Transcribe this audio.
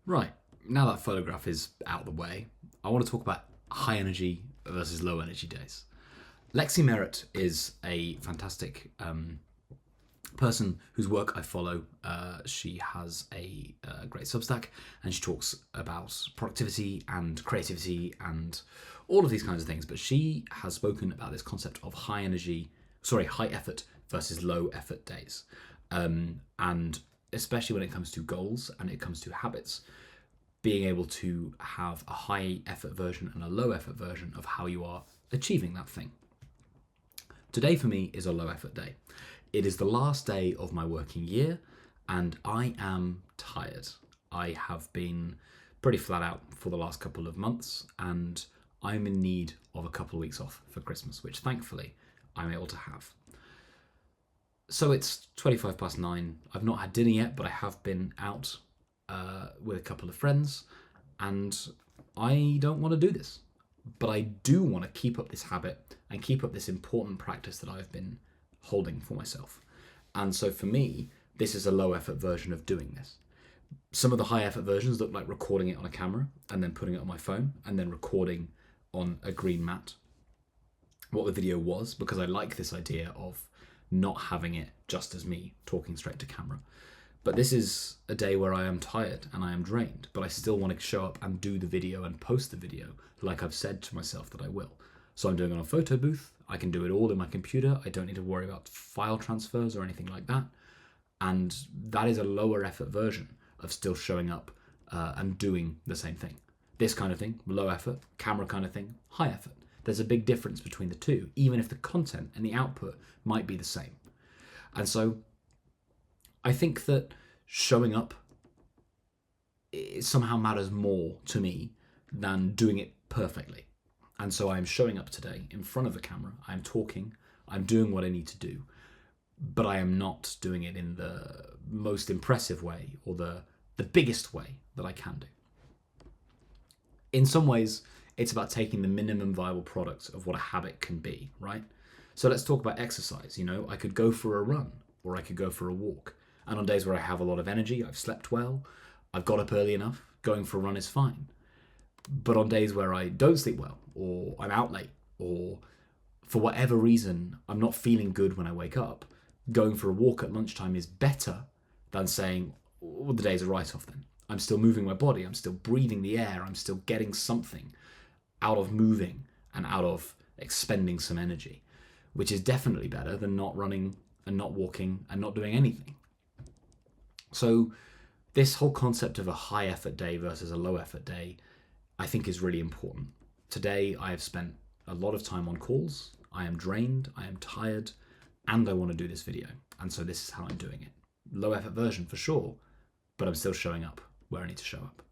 Right, now that photograph is out of the way, I want to talk about high energy versus low energy days. Lexi Merritt is a fantastic person whose work I follow. She has a great Substack, and she talks about productivity and creativity and all of these kinds of things. But she has spoken about this concept of high effort versus low effort days, and especially when it comes to goals and it comes to habits, being able to have a high effort version and a low effort version of how you are achieving that thing. Today for me is a low effort day. It is the last day of my working year and I am tired. I have been pretty flat out for the last couple of months and I'm in need of a couple of weeks off for Christmas, which thankfully I'm able to have. So it's 25 past 9. I've not had dinner yet, but I have been out with a couple of friends and I don't want to do this. But I do want to keep up this habit and keep up this important practice that I've been holding for myself. And so for me, this is a low effort version of doing this. Some of the high effort versions look like recording it on a camera and then putting it on my phone and then recording on a green mat what the video was, because I like this idea of not having it just as me talking straight to camera. But this is a day where I am tired and I am drained, but I still want to show up and do the video and post the video like I've said to myself that I will. So I'm doing it on a photo booth. I can do it all in my computer. I don't need to worry about file transfers or anything like that. And that is a lower effort version of still showing up and doing the same thing. This kind of thing, low effort, camera kind of thing, high effort. There's a big difference between the two, even if the content and the output might be the same. And so I think that showing up it somehow matters more to me than doing it perfectly. And so I'm showing up today in front of the camera. I'm talking, I'm doing what I need to do, but I am not doing it in the most impressive way or the biggest way that I can do. In some ways, it's about taking the minimum viable product of what a habit can be, right? So let's talk about exercise. I could go for a run or I could go for a walk. And on days where I have a lot of energy, I've slept well, I've got up early enough, going for a run is fine. But on days where I don't sleep well, or I'm out late, or for whatever reason, I'm not feeling good when I wake up, going for a walk at lunchtime is better than saying, well, the day's a write-off then. I'm still moving my body, I'm still breathing the air, I'm still getting something out of moving and out of expending some energy, which is definitely better than not running and not walking and not doing anything. So this whole concept of a high effort day versus a low effort day, I think is really important. Today, I have spent a lot of time on calls. I am drained, I am tired, and I want to do this video. And so this is how I'm doing it. Low effort version for sure, but I'm still showing up where I need to show up.